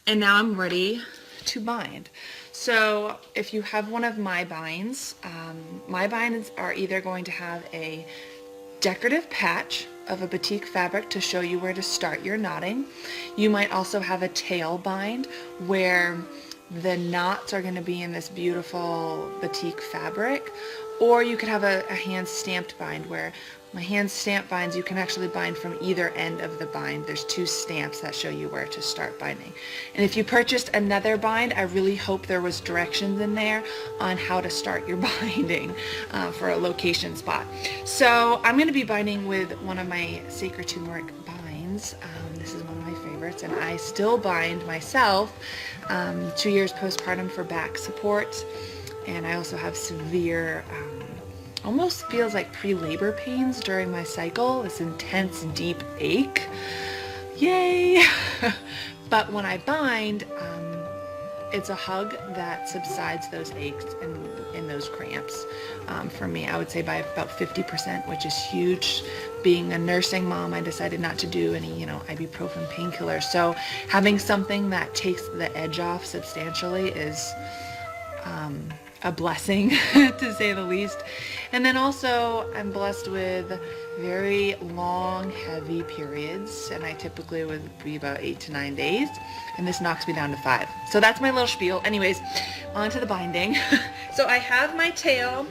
And now I'm ready to bind. So if you have one of my binds are either going to have a decorative patch of a batik fabric to show you where to start your knotting. You might also have a tail bind where the knots are going to be in this beautiful batik fabric, or you could have a hand stamped bind where my hand stamp binds, you can actually bind from either end of the bind. There's two stamps that show you where to start binding. And if you purchased another bind, I really hope there was directions in there on how to start your binding for a location spot. So I'm going to be binding with one of my sacred turmeric binds. This is one of my favorites, and I still bind myself 2 years postpartum for back support. And I also have severe almost feels like pre-labor pains during my cycle, this intense deep ache. Yay! But when I bind, it's a hug that subsides those aches and those cramps. For me, I would say by about 50%, which is huge. Being a nursing mom, I decided not to do any, ibuprofen painkillers. So having something that takes the edge off substantially is a blessing to say the least. And then also I'm blessed with very long, heavy periods, and I typically would be about 8 to 9 days, and this knocks me down to 5. So that's my little spiel. Anyways, on to the binding. So I have my tail,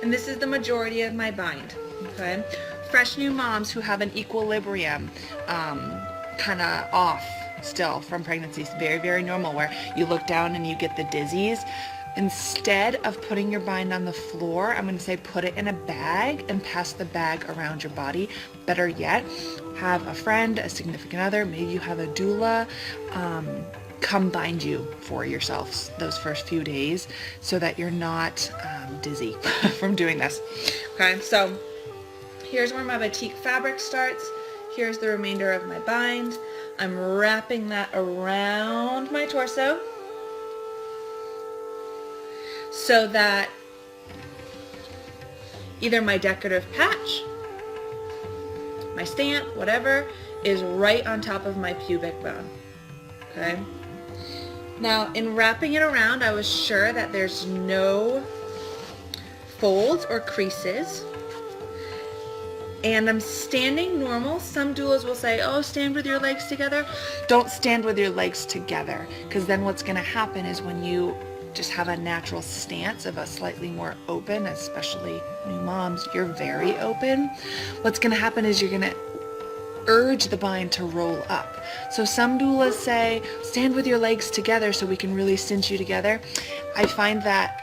and this is the majority of my bind, okay? Fresh new moms who have an equilibrium kind of off still from pregnancy is very, very normal, where you look down and you get the dizzies. Instead of putting your bind on the floor, I'm going to say put it in a bag and pass the bag around your body. Better yet, have a friend, a significant other, maybe you have a doula, come bind you for yourselves those first few days so that you're not dizzy from doing this. Okay, so here's where my batik fabric starts. Here's the remainder of my bind. I'm wrapping that around my torso, so that either my decorative patch, my stamp, whatever, is right on top of my pubic bone, okay? Now, in wrapping it around, I was sure that there's no folds or creases, and I'm standing normal. Some doulas will say, oh, stand with your legs together. Don't stand with your legs together, because then what's gonna happen is when you just have a natural stance of a slightly more open, especially new moms, you're very open. What's going to happen is you're going to urge the bind to roll up. So some doulas say, stand with your legs together so we can really cinch you together. I find that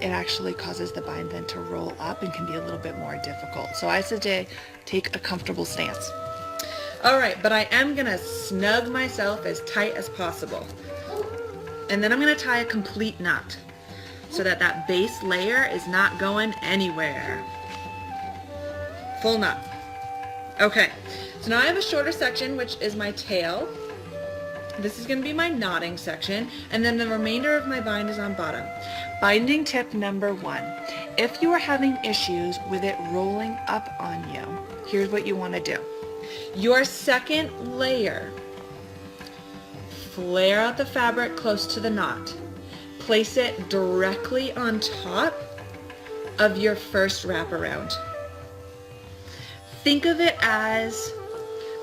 it actually causes the bind then to roll up and can be a little bit more difficult. So I suggest take a comfortable stance. All right, but I am going to snug myself as tight as possible. And then I'm going to tie a complete knot so that that base layer is not going anywhere. Full knot. Okay, so now I have a shorter section, which is my tail. This is going to be my knotting section, and then the remainder of my bind is on bottom. Binding tip number 1. If you are having issues with it rolling up on you, here's what you want to do. Your second layer, flare out the fabric close to the knot. Place it directly on top of your first wraparound. Think of it as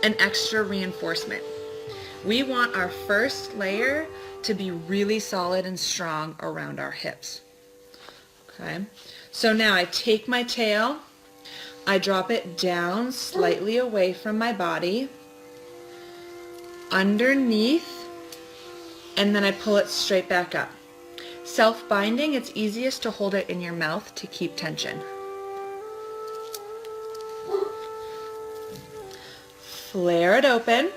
an extra reinforcement. We want our first layer to be really solid and strong around our hips. Okay, so now I take my tail, I drop it down slightly away from my body, underneath, and then I pull it straight back up. Self-binding, it's easiest to hold it in your mouth to keep tension. Flare it open.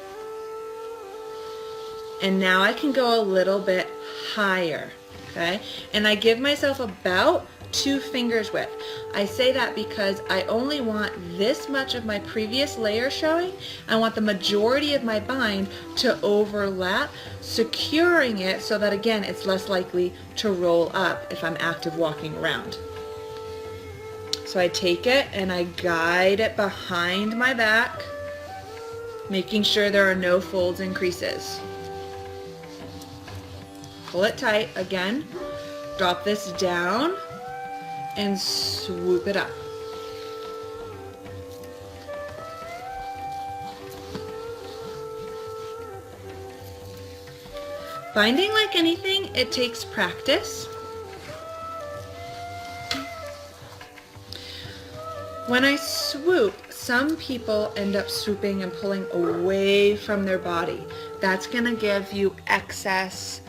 And now I can go a little bit higher, okay? And I give myself about 2 fingers width. I say that because I only want this much of my previous layer showing. I want the majority of my bind to overlap, securing it so that, again, it's less likely to roll up if I'm active walking around. So I take it and I guide it behind my back, making sure there are no folds and creases. pull it tight again, drop this down, and swoop it up. Binding, like anything, it takes practice. When I swoop, some people end up swooping and pulling away from their body. That's gonna give you excess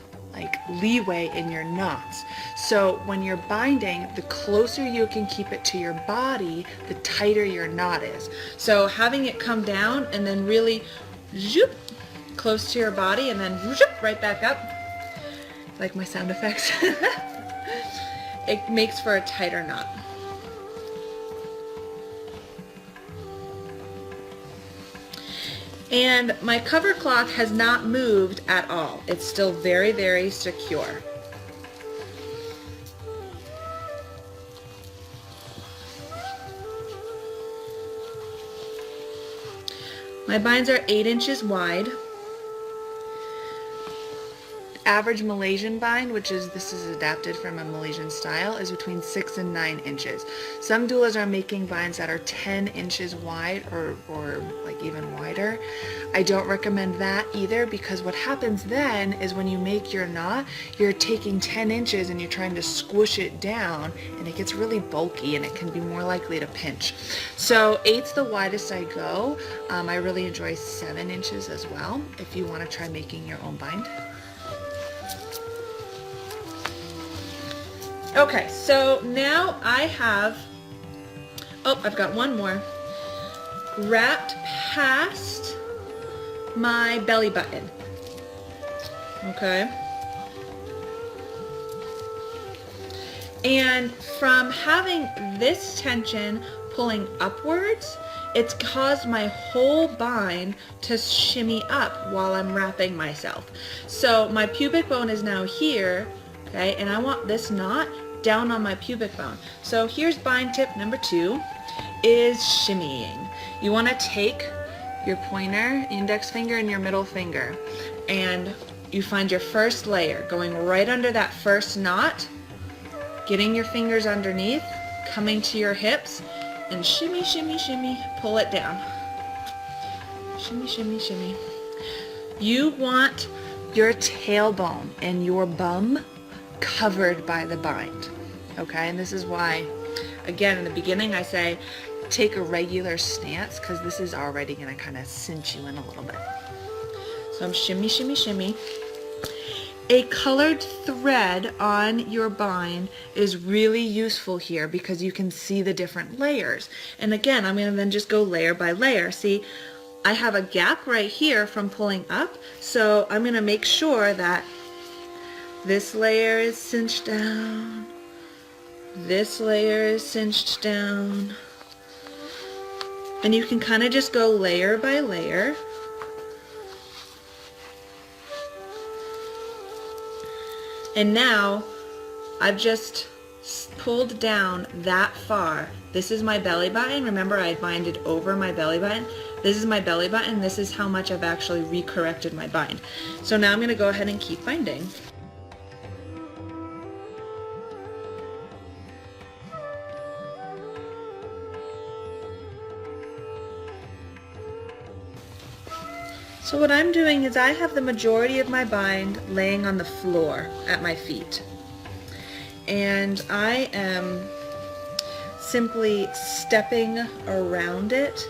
leeway in your knots. So when you're binding, the closer you can keep it to your body, the tighter your knot is. So having it come down and then really zoop close to your body and then zoop right back up, like my sound effects, it makes for a tighter knot. And my cover cloth has not moved at all. It's still very, very secure. My binds are 8 inches wide. Average Malaysian bind, this is adapted from a Malaysian style, is between 6 and 9 inches. Some doulas are making binds that are 10 inches wide or even wider. I don't recommend that either, because what happens then is when you make your knot, you're taking 10 inches and you're trying to squish it down, and it gets really bulky and it can be more likely to pinch. So 8's the widest I go. I really enjoy 7 inches as well if you want to try making your own bind. Okay, so now I have, I've got one more, wrapped past my belly button. Okay. And from having this tension pulling upwards, it's caused my whole bind to shimmy up while I'm wrapping myself. So my pubic bone is now here, okay, and I want this knot down on my pubic bone. So here's bind tip number 2, is shimmying. You want to take your pointer, index finger, and your middle finger, and you find your first layer, going right under that first knot, getting your fingers underneath, coming to your hips, and shimmy, shimmy, shimmy, pull it down. Shimmy, shimmy, shimmy. You want your tailbone and your bum covered by the bind, okay? And this is why, again, in the beginning I say take a regular stance, because this is already going to kind of cinch you in a little bit. So I'm shimmy, shimmy, shimmy. A colored thread on your bind is really useful here because you can see the different layers. And again, I'm going to then just go layer by layer. See, I have a gap right here from pulling up, so I'm going to make sure that this layer is cinched down, this layer is cinched down, and you can kind of just go layer by layer. And now I've just pulled down that far. This is my belly button. Remember, I binded over my belly button. This is my belly button. This is how much I've actually recorrected my bind. So now I'm going to go ahead and keep binding. So what I'm doing is I have the majority of my bind laying on the floor at my feet. And I am simply stepping around it.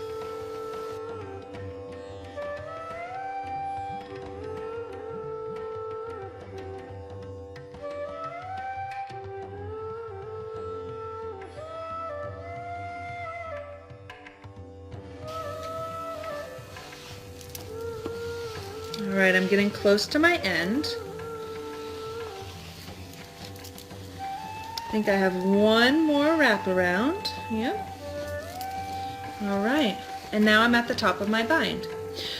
All right, I'm getting close to my end. I think I have one more wraparound. Yep. All right, and now I'm at the top of my bind.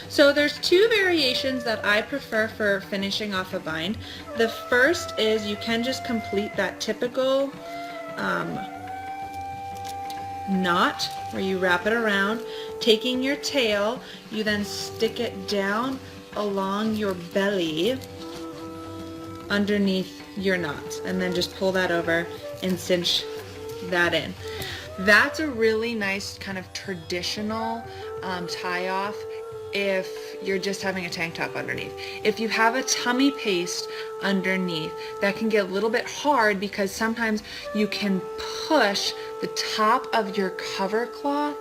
So there's two variations that I prefer for finishing off a bind. The first is you can just complete that typical knot where you wrap it around. Taking your tail, you then stick it down along your belly, underneath your knot, and then just pull that over and cinch that in. That's a really nice kind of traditional tie off if you're just having a tank top underneath. If you have a tummy paste underneath, that can get a little bit hard because sometimes you can push the top of your cover cloth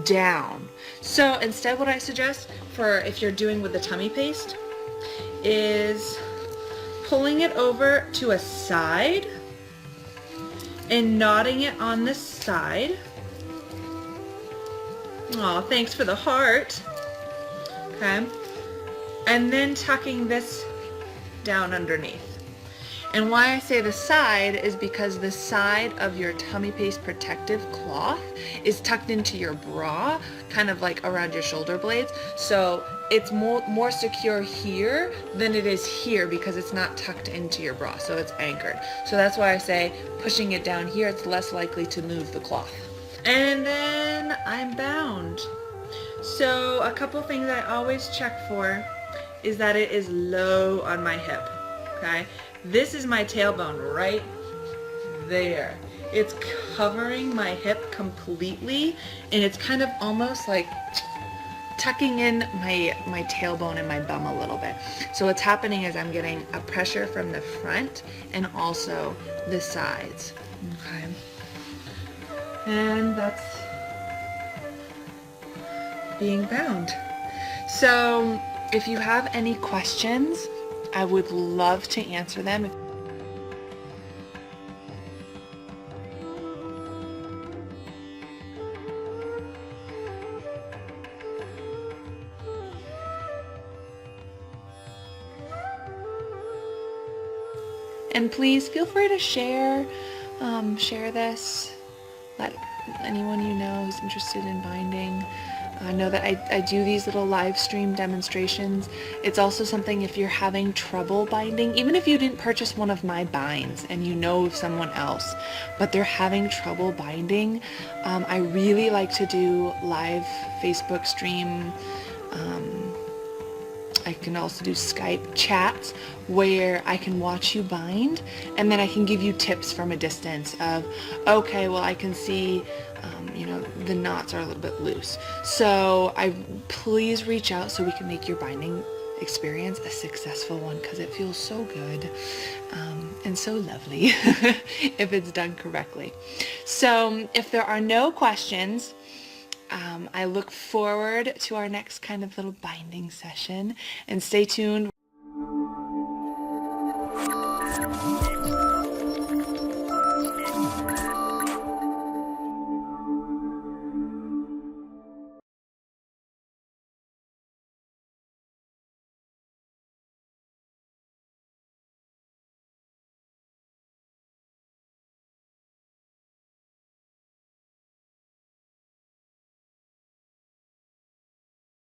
down. So instead, what I suggest for if you're doing with the tummy paste is pulling it over to a side and knotting it on this side. Aw, thanks for the heart. Okay, and then tucking this down underneath. And why I say the side is because the side of your tummy paste protective cloth is tucked into your bra, kind of like around your shoulder blades. So it's more secure here than it is here because it's not tucked into your bra, so it's anchored. So that's why I say pushing it down here, it's less likely to move the cloth. And then I'm bound. So a couple things I always check for is that it is low on my hip, okay? This is my tailbone right there. It's covering my hip completely, and it's kind of almost like tucking in my tailbone and my bum a little bit. So what's happening is I'm getting a pressure from the front and also the sides, okay? And that's being bound. So if you have any questions, I would love to answer them. And please feel free to share this. Let anyone you know who's interested in binding. I know that I do these little live stream demonstrations. It's also something if you're having trouble binding, even if you didn't purchase one of my binds and you know of someone else, but they're having trouble binding, I really like to do live Facebook stream. I can also do Skype chats where I can watch you bind, and then I can give you tips from a distance of, okay, well, I can see the knots are a little bit loose. So please reach out so we can make your binding experience a successful one, because it feels so good and so lovely if it's done correctly. So if there are no questions, I look forward to our next kind of little binding session, and stay tuned.